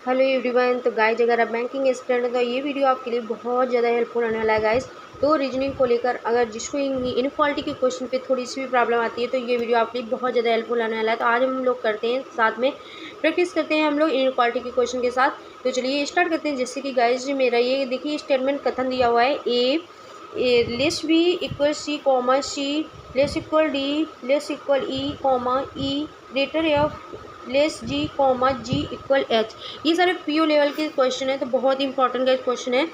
Hello everyone. तो guys अगर आप बैंकिंग स्टूडेंट हैं तो ये वीडियो आपके लिए बहुत ज़्यादा हेल्पफुल होने वाला है गाइज। तो रीजनिंग को लेकर अगर जिसको इनक्वालिटी के क्वेश्चन पे थोड़ी सी भी प्रॉब्लम आती है तो ये वीडियो आपके लिए बहुत ज़्यादा हेल्पफुल होने वाला है। तो आज हम लोग करते हैं साथ में प्रैक्टिस करते हैं हम लोग इनक्वालिटी के क्वेश्चन के साथ। तो चलिए स्टार्ट करते हैं। जैसे कि गाइज मेरा ये देखिए स्टेटमेंट कथन दिया हुआ है A less B equal C comma C less equal D less equal E comma E greater F less G comma G equal H. ये सारे पीओ लेवल के क्वेश्चन है तो बहुत इंपॉर्टेंट का क्वेश्चन है।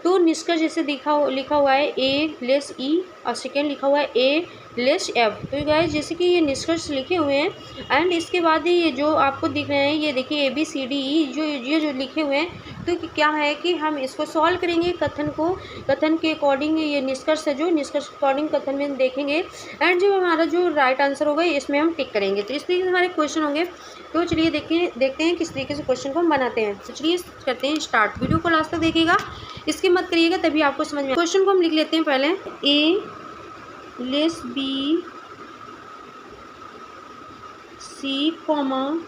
तो निष्कर्ष जैसे लिखा हुआ है ए लेस ई और सेकेंड लिखा हुआ है ए लेस एफ। तो गाइस जैसे कि ये निष्कर्ष लिखे हुए हैं एंड इसके बाद ही ये जो आपको दिख रहे हैं ये देखिए A B C D E जो लिखे हुए हैं। तो क्या है कि हम इसको सॉल्व करेंगे कथन के अकॉर्डिंग। ये निष्कर्ष है जो निष्कर्ष अकॉर्डिंग कथन में देखेंगे एंड जो हमारा जो राइट आंसर होगा इसमें हम टिक करेंगे। तो इस तरीके से हमारे क्वेश्चन होंगे। तो चलिए देखते हैं किस तरीके से क्वेश्चन को हम बनाते हैं। तो चलिए करते हैं स्टार्ट। वीडियो को लास्ट तक देखिएगा, इसकी मत करिएगा तभी आपको समझ में। क्वेश्चन को हम लिख लेते हैं पहले। A less B C comma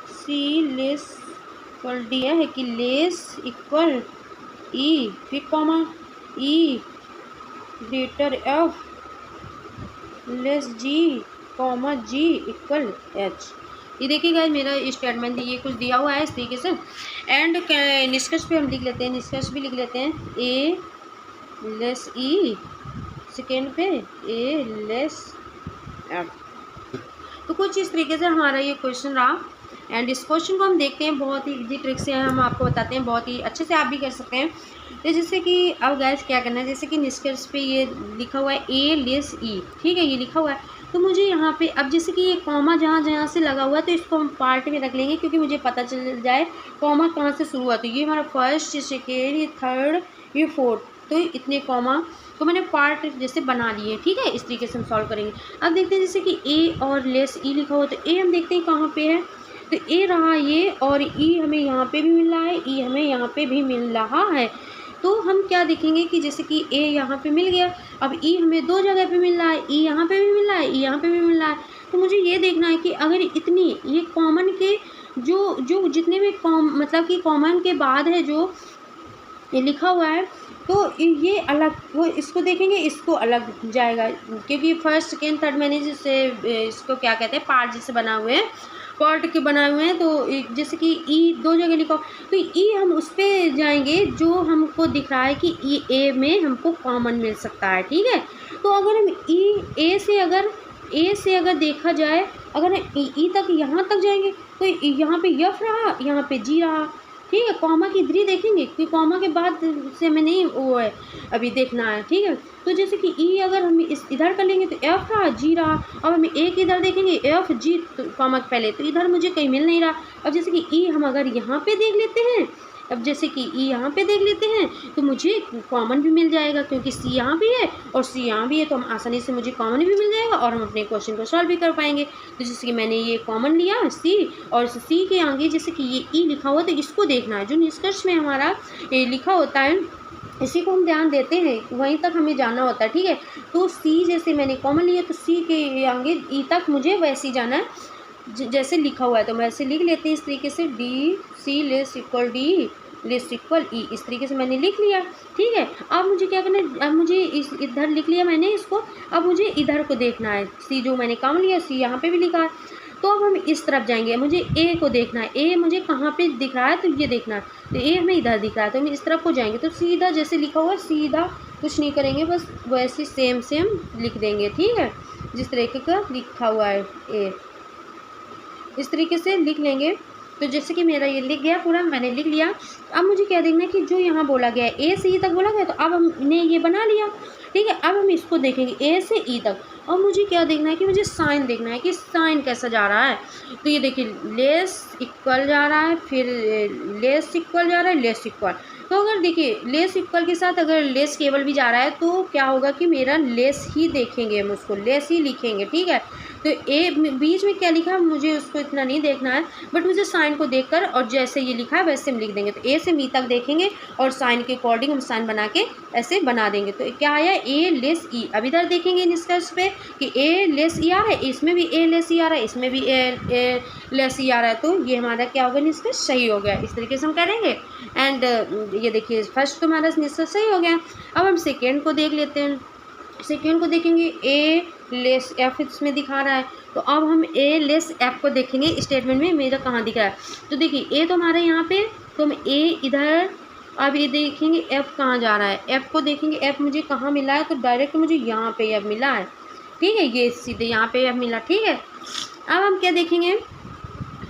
C less equal D है कि लेस इक्वल ई फिर comma E greater F less G comma G equal H. ये देखिएगा मेरा स्टेटमेंट ये कुछ दिया हुआ है इस तरीके से। एंड निष्कर्ष पे हम लिख लेते हैं, निष्कर्ष भी लिख लेते हैं ए लेस ई सेकेंड पे ए लेस एफ। तो कुछ इस तरीके से हमारा ये क्वेश्चन रहा। एंड इस क्वेश्चन को हम देखते हैं, बहुत ही इजी ट्रिक से हम आपको बताते हैं, बहुत ही अच्छे से आप भी कर सकते हैं। तो जैसे कि अब गैस क्या करना है, जैसे कि निष्कर्ष पे ये लिखा हुआ है ए लेस ई, ठीक है, ये लिखा हुआ है। तो मुझे यहाँ पे अब जैसे कि ये कॉमा जहाँ से लगा हुआ है तो इसको हम पार्ट में रख लेंगे क्योंकि मुझे पता चल जाए कॉमा कहाँ से शुरू हुआ। तो ये हमारा फर्स्ट, सेकेंड, ये थर्ड, ये फोर्थ, तो इतने कॉमा तो मैंने पार्ट जैसे बना लिए, ठीक है। इस तरीके से हम सॉल्व करेंगे। अब देखते हैं जैसे कि ए और लेस ई लिखा हुआ, तो ए हम देखते हैं कहाँ पे है। तो ए रहा ये और ई हमें यहाँ पे भी मिल रहा है, ई हमें यहाँ पे भी मिल रहा है। तो हम क्या देखेंगे कि जैसे कि ए यहाँ पे मिल गया, अब ई हमें दो जगह पे मिल रहा है, ई यहाँ पे भी मिल रहा है, ई यहाँ पे भी मिल रहा है। तो मुझे ये देखना है कि अगर इतनी ये कॉमन के जो जितने भी मतलब कि कॉमन के बाद है जो ये लिखा हुआ है तो ये अलग, वो इसको देखेंगे, इसको अलग जाएगा क्योंकि फर्स्ट सेकेंड थर्ड मैंने जैसे इसको क्या कहते हैं पार्ट जैसे बना हुए हैं, पार्ट के बनाए हुए हैं। तो जैसे कि ई दो जगह लिखा तो ई हम उस पर जाएंगे जो हमको दिख रहा है कि ई ए में हमको कॉमन मिल सकता है, ठीक है। तो अगर हम ए से अगर देखा जाए, अगर ई तक यहाँ तक जाएंगे तो यहाँ पे यफ रहा, यहाँ पे जी रहा, ठीक है। कॉमा की इधर ही देखेंगे क्योंकि कॉमा के बाद से हमें नहीं वो है अभी देखना है, ठीक है। तो जैसे कि ई अगर हम इस इधर कर लेंगे तो एफ रहा, जी रहा। अब हम एक इधर देखेंगे एफ जी तो कॉमा के पहले, तो इधर मुझे कहीं मिल नहीं रहा। अब जैसे कि ई हम अगर यहाँ पे देख लेते हैं, अब जैसे कि ई यहाँ पे देख लेते हैं तो मुझे कॉमन भी मिल जाएगा क्योंकि सी यहाँ भी है और सी यहाँ भी है, तो हम आसानी से मुझे कॉमन भी मिल जाएगा और हम अपने क्वेश्चन को सॉल्व भी कर पाएंगे। तो जैसे कि मैंने ये कॉमन लिया सी और सी के आगे जैसे कि ये ई लिखा हुआ तो इसको देखना है, जो निष्कर्ष में हमारा लिखा होता है इसी को हम ध्यान देते हैं, वहीं तक हमें जाना होता है, ठीक है। तो सी जैसे मैंने कॉमन लिया तो सी के आगे ई तक मुझे वैसे ही जाना है जैसे लिखा हुआ है। तो मैं ऐसे लिख लेते हैं इस तरीके से D C less equal D less equal E, इस तरीके से मैंने लिख लिया, ठीक है। अब मुझे क्या करना है, अब मुझे इधर लिख लिया मैंने इसको, अब मुझे इधर को देखना है, सी जो मैंने काम लिया सी यहाँ पे भी लिखा है। तो अब हम इस तरफ जाएंगे, मुझे ए को देखना है, ए मुझे कहाँ पे दिख रहा है तो ये देखना है, तो ए हमें इधर दिख रहा है तो हम इस तरफ को जाएंगे। तो सीधा जैसे लिखा हुआ है सीधा कुछ नहीं करेंगे, बस वैसे सेम लिख देंगे, ठीक है, जिस तरीके का लिखा हुआ है ए, इस तरीके से लिख लेंगे। तो जैसे कि मेरा ये लिख गया पूरा, मैंने लिख लिया। अब मुझे क्या देखना है कि जो यहाँ बोला गया है ए से ई तक बोला गया, तो अब हमने ये बना लिया, ठीक है। अब हम इसको देखेंगे ए से ई तक। और मुझे क्या देखना है कि मुझे साइन देखना है कि साइन कैसा जा रहा है। तो ये देखिए लेस इक्वल जा रहा है, फिर लेस इक्वल जा रहा है, लेस इक्वल। तो अगर देखिए लेस इक्वल के साथ अगर लेस केवल भी जा रहा है तो क्या होगा कि मेरा लेस ही देखेंगे, हम उसको लेस ही लिखेंगे, ठीक है। तो तो ए बीच में क्या लिखा है मुझे उसको इतना नहीं देखना है, बट मुझे साइन को देखकर और जैसे ये लिखा है वैसे हम लिख देंगे। तो ए से मी तक देखेंगे और साइन के अकॉर्डिंग हम साइन बना के ऐसे बना देंगे। तो क्या आया, ए लेस ई। अब इधर देखेंगे निष्कर्ष पे कि ए लेस ई आ रहा है, इसमें भी ए लेस ई आ रहा है, इसमें भी ए लेस ई आ रहा है। तो ये हमारा क्या होगा, निष्कर्ष सही हो गया। इस तरीके से हम करेंगे। एंड ये देखिए फर्स्ट तो हमारा निष्कर्ष सही हो गया। अब हम सेकेंड को देख लेते हैं। सेकेंड को देखेंगे, ए लेस एफ इसमें दिखा रहा है। तो अब हम ए लेस एफ को देखेंगे स्टेटमेंट में मेरा कहाँ दिख रहा है। तो देखिए ए तो हमारे यहाँ पे, तो हम ए इधर, अब ये देखेंगे एफ कहाँ जा रहा है। एफ को देखेंगे, एफ मुझे कहाँ मिला है, तो डायरेक्ट मुझे यहाँ पे एफ मिला है, ठीक है, ये सीधे यहाँ पे एफ मिला, ठीक है। अब हम क्या देखेंगे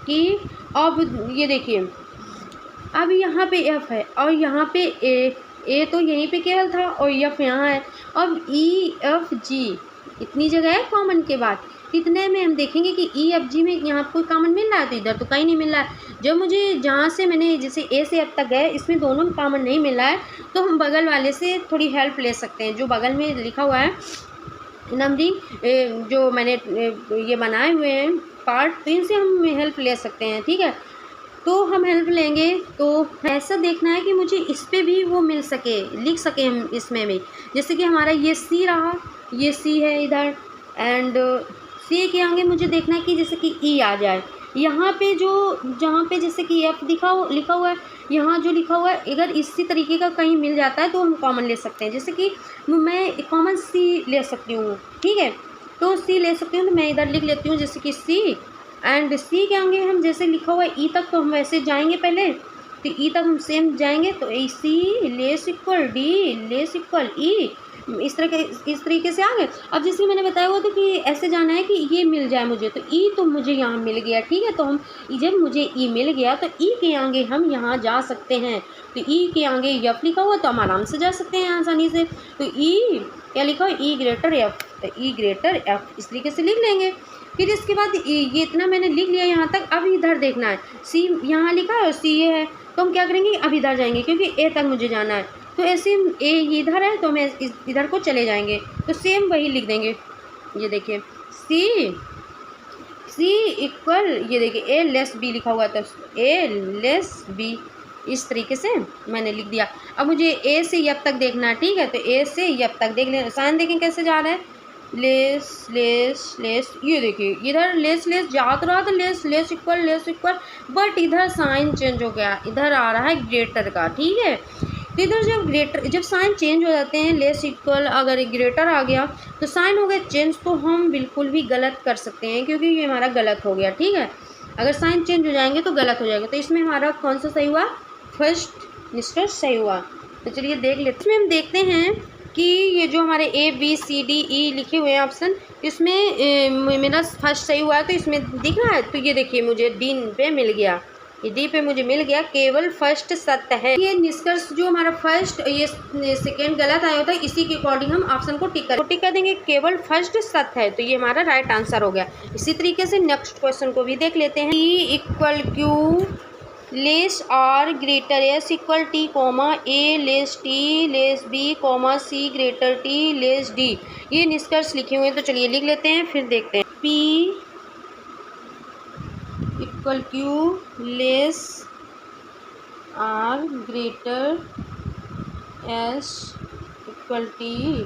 कि अब ये देखिए अब यहाँ पे एफ है और यहाँ पे ए तो यहीं पे केवल था और एफ यहाँ है। अब ई एफ जी इतनी जगह है कॉमन के बाद, इतने में हम देखेंगे कि ई एफ जी में यहाँ कोई कॉमन मिल रहा है, तो इधर तो कहीं नहीं मिल रहा है। जब मुझे जहाँ से मैंने जैसे ए से एफ तक गए इसमें दोनों में कॉमन नहीं मिल रहा है, तो हम बगल वाले से थोड़ी हेल्प ले सकते हैं। जो बगल में लिखा हुआ है नंबरिंग, जो मैंने ये बनाए हुए हैं पार्ट, तो इनसे हम हेल्प ले सकते हैं, ठीक है। तो हम हेल्प लेंगे, तो ऐसा देखना है कि मुझे इस पे भी वो मिल सके, लिख सके हम इसमें भी। जैसे कि हमारा ये सी रहा, ये सी है इधर, एंड सी के आगे मुझे देखना है कि जैसे कि ई आ जाए। यहाँ पे जो जहाँ पे जैसे कि एफ लिखा हुआ है, यहाँ जो लिखा हुआ है, अगर इसी तरीके का कहीं मिल जाता है तो हम कॉमन ले सकते हैं। जैसे कि मैं कॉमन सी ले सकती हूँ, ठीक है, तो सी ले सकती हूँ। तो मैं इधर लिख लेती हूँ जैसे कि सी, एंड सी के आगे हम जैसे लिखा हुआ है ई तक, तो हम वैसे जाएंगे पहले, तो ई तक हम सेम जाएंगे। तो A C less equal D less equal E, इस तरीके से आगे। अब जैसे मैंने बताया हुआ था कि ऐसे जाना है कि ये मिल जाए मुझे, तो ई तो मुझे यहाँ मिल गया, ठीक है। तो हम जब मुझे ई मिल गया तो ई के आगे हम यहाँ जा सकते हैं। तो ई के आगे एफ लिखा हुआ तो हम आराम से जा सकते हैं आसानी से। तो ई क्या लिखा हुआ, ई ग्रेटर एफ, तो ई ग्रेटर एफ इस तरीके से लिख लेंगे। फिर इसके बाद ये इतना मैंने लिख लिया यहाँ तक। अब इधर देखना है, सी यहाँ लिखा है और सी ये है, तो हम क्या करेंगे, अब इधर जाएंगे क्योंकि ए तक मुझे जाना है। तो ऐसे ए इधर है तो मैं इधर को चले जाएंगे, तो सेम वही लिख देंगे। ये देखिए सी इक्वल, ये देखिए ए लेस बी लिखा हुआ था, ए लेस बी इस तरीके से मैंने लिख दिया। अब मुझे ए से यब तक देखना है, ठीक है। तो ए से यब तक देख लें, साइन देखें कैसे जा रहा है, लेस लेस लेस, ये देखिए इधर लेस लेस जा तो रहा था, लेस लेस इक्वल, बट इधर साइन चेंज हो गया, इधर आ रहा है ग्रेटर का, ठीक है। तो इधर जब साइन चेंज हो जाते हैं, लेस इक्वल अगर ग्रेटर आ गया तो साइन हो गया चेंज, तो हम बिल्कुल भी गलत कर सकते हैं क्योंकि ये हमारा गलत हो गया, ठीक है। अगर साइन चेंज हो जाएंगे तो गलत हो जाएगा। तो इसमें हमारा कौन सा सही हुआ, फर्स्ट निष्कर्ष सही हुआ। तो चलिए देख लेते हैं। इसमें हम देखते हैं कि ये जो हमारे A B C D E लिखे हुए हैं ऑप्शन, इसमें मेरा फर्स्ट सही हुआ है, तो इसमें दिख रहा है। तो ये देखिए मुझे डी पे मिल गया, ये डी पे मुझे मिल गया, केवल फर्स्ट सत्य है। ये निष्कर्ष जो हमारा फर्स्ट, ये सेकेंड गलत आया होता है, इसी के अकॉर्डिंग हम ऑप्शन को टिक कर देंगे, केवल फर्स्ट सत्य है, तो ये हमारा राइट आंसर हो गया। इसी तरीके से नेक्स्ट क्वेश्चन को भी देख लेते हैं। E equal Q less are greater S equal T comma A less T less B comma C greater T less D, ये निष्कर्ष लिखे हुए हैं। तो चलिए लिख लेते हैं फिर देखते हैं। P equal Q less are greater S equal T,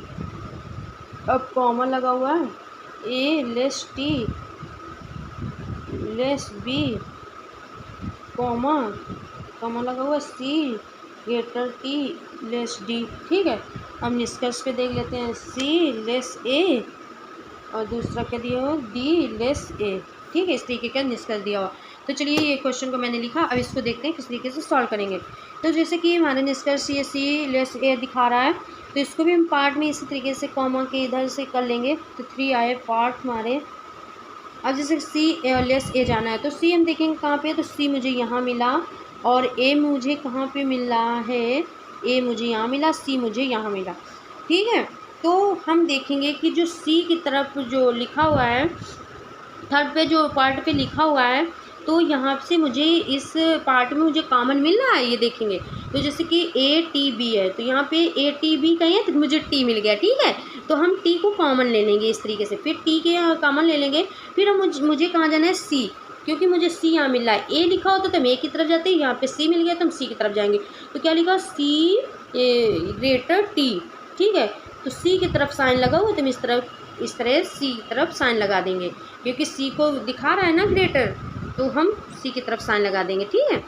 अब कॉमा लगा हुआ है, A less T less B comma लगा हुआ C greater T less D, ठीक है। हम निष्कर्ष पे देख लेते हैं, सी लेस ए और दूसरा क्या दिया हुआ, डी लेस ए, ठीक है। इस तरीके का निष्कर्ष दिया हुआ। तो चलिए ये क्वेश्चन को मैंने लिखा, अब इसको देखते हैं किस तरीके से सॉल्व करेंगे। तो जैसे कि हमारे निष्कर्ष ये सी लेस ए दिखा रहा है, तो इसको भी हम पार्ट में इसी तरीके से कॉमा के इधर से कर लेंगे। तो 3 आए पार्ट हमारे। अब जैसे सी लेस ए जाना है, तो सी हम देखेंगे कहाँ पे, तो सी मुझे यहाँ मिला और ए मुझे कहाँ पे मिल रहा है, ए मुझे यहाँ मिला, सी मुझे यहाँ मिला, ठीक है। तो हम देखेंगे कि जो सी की तरफ जो लिखा हुआ है, थर्ड पे जो पार्ट पे लिखा हुआ है, तो यहाँ से मुझे इस पार्ट में मुझे कॉमन मिल रहा है, ये देखेंगे। तो जैसे कि ए टी बी है, तो यहाँ पे ए टी बी कहीं है तो मुझे टी मिल गया, ठीक है। तो हम टी को कॉमन ले लेंगे इस तरीके से, फिर टी के कॉमन ले लेंगे, फिर हम मुझे कहाँ जाना है, सी, क्योंकि मुझे सी यहाँ मिल रहा है। ए लिखा होता तो हम ए की तरफ जाते हैं, यहाँ पे सी मिल गया तो हम सी की तरफ जाएंगे। तो क्या लिखा, सी ग्रेटर टी, ठीक है। तो सी की तरफ साइन लगा हुआ तो हम इस तरह सी की तरफ साइन लगा देंगे, क्योंकि सी को दिखा रहा है ना ग्रेटर, तो हम सी की तरफ साइन लगा देंगे, ठीक है।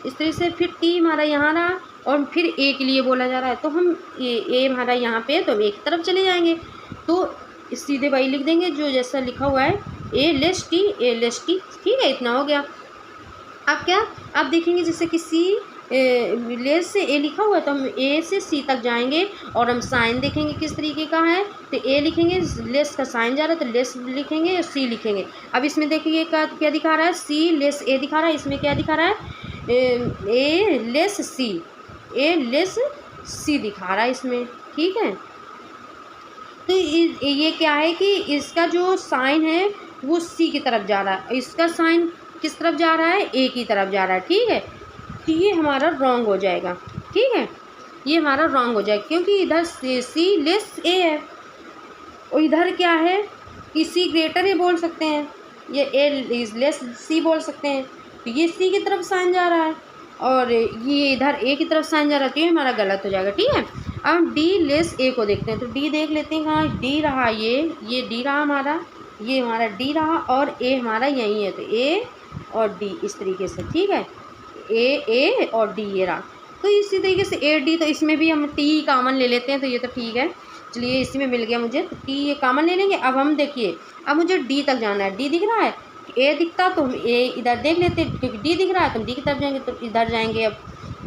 इस तरह से फिर टी हमारा यहाँ रहा और फिर ए के लिए बोला जा रहा है, तो हम ए हमारा यहाँ पे है तो हम ए की तरफ चले जाएंगे, तो सीधे वही लिख देंगे जो जैसा लिखा हुआ है, A less T, A less T, ठीक है। इतना हो गया। अब क्या, अब देखेंगे जैसे कि सी लेस से ए लिखा हुआ है तो हम ए से सी तक जाएंगे और हम साइन देखेंगे किस तरीके का है, तो ए लिखेंगे, लेस का साइन जा रहा है तो लेस लिखेंगे और सी लिखेंगे। अब इसमें देखिए क्या दिखा रहा है, सी लेस ए दिखा रहा है, इसमें क्या दिखा रहा है, A less C, A less सी दिखा रहा है इसमें, ठीक है। तो ये क्या है कि इसका जो साइन है वो सी की तरफ जा रहा है, इसका साइन किस तरफ जा रहा है, ए की तरफ जा रहा है, ठीक है। तो ये हमारा रॉन्ग हो जाएगा, ठीक है, ये हमारा रॉन्ग हो जाएगा, क्योंकि इधर सी लेस ए है और इधर क्या है कि सी ग्रेटर ए बोल सकते हैं, ये ए लेस सी बोल सकते हैं। तो ये सी की तरफ साइन जा रहा है और ये इधर ए की तरफ साइन जा रहा है, तो ये हमारा गलत हो जाएगा, ठीक है। अब हम डी लेस ए को देखते हैं, तो डी देख लेते हैं कहाँ, डी रहा, ये डी रहा हमारा, ये हमारा डी रहा और ए हमारा यहीं है, तो ए और डी इस तरीके से, ठीक है, ए और डी ये रहा। तो इसी तरीके से ए डी, तो इसमें भी हम टी कॉमन ले लेते हैं, तो ये तो ठीक है, चलिए इसी में मिल गया मुझे, तो टी ये कॉमन ले लेंगे। अब हम देखिए, अब मुझे डी तक जाना है, डी दिख रहा है, ए दिखता तो हम ए इधर देख लेते, क्योंकि डी दिख रहा है तो हम डी की तरफ जाएंगे, तो इधर जाएंगे। अब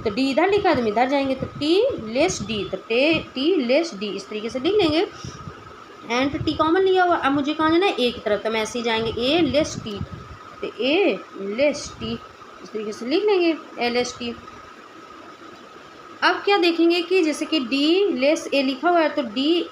तो डी इधर लिखा है तो हम इधर जाएंगे, तो टी लेस डी, तो टी लेस डी इस तरीके से लिख लेंगे। एंड टी कॉमन लिया हुआ, अब मुझे कहाँ जाना है, ए की तरफ, तो हम ऐसे ही जाएंगे, ए लेस टी, तो ए लेस टी इस तरीके से लिख लेंगे, एल एस टी। अब क्या देखेंगे कि जैसे कि डी लेस ए लिखा हुआ है तो डी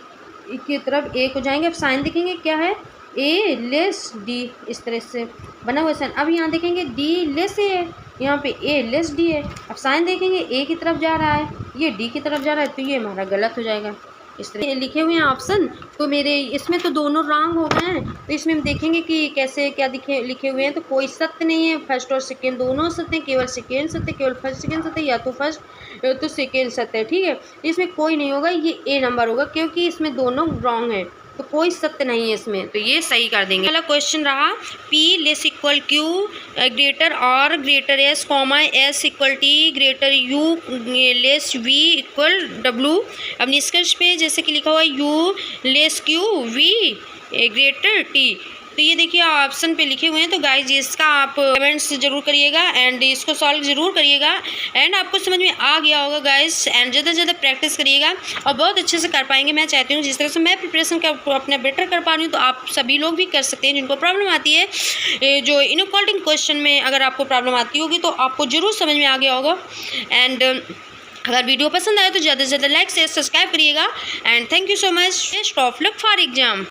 की तरफ ए को जाएंगे, अब साइन देखेंगे क्या है, ए लेस डी इस तरह से बना हुआ साइन। अब यहाँ देखेंगे डी लेस ए है, यहाँ पे ए लेस डी है, अब साइन देखेंगे ए की तरफ जा रहा है, ये डी की तरफ जा रहा है, तो ये हमारा गलत हो जाएगा। इस तरह लिखे हुए हैं ऑप्शन, तो मेरे इसमें तो दोनों रॉन्ग हो गए हैं, तो इसमें हम देखेंगे कि कैसे क्या लिखे हुए हैं। तो कोई सत्य नहीं है, फर्स्ट और सेकेंड दोनों सत्य हैं, केवल सेकेंड सत्य, केवल फर्स्ट सेकेंड सत्य, या तो फर्स्ट तो सेकेंड सत्य है, ठीक है। इसमें कोई नहीं होगा, ये ए नंबर होगा, क्योंकि इसमें दोनों रॉन्ग हैं, तो कोई सत्य नहीं है इसमें, तो ये सही कर देंगे। पहला क्वेश्चन रहा, P less equal Q greater और greater S comma S equal T greater U less V equal W। अब निष्कर्ष पे जैसे कि लिखा हुआ है U less Q V greater T, तो ये देखिए ऑप्शन पे लिखे हुए हैं। तो गाइज इसका आप कमेंट्स जरूर करिएगा एंड इसको सॉल्व जरूर करिएगा एंड आपको समझ में आ गया होगा गाइज, एंड ज़्यादा से ज़्यादा प्रैक्टिस करिएगा और बहुत अच्छे से कर पाएंगे। मैं चाहती हूँ जिस तरह से मैं प्रिपरेशन अपना बेटर कर पा रही हूँ, तो आप सभी लोग भी कर सकते हैं जिनको प्रॉब्लम आती है। जो इनइक्वालिटी क्वेश्चन में अगर आपको प्रॉब्लम आती होगी तो आपको ज़रूर समझ में आ गया होगा। एंड अगर वीडियो पसंद आए तो ज़्यादा से ज़्यादा लाइक शेयर सब्सक्राइब करिएगा and thank you so much. Best of luck for exam.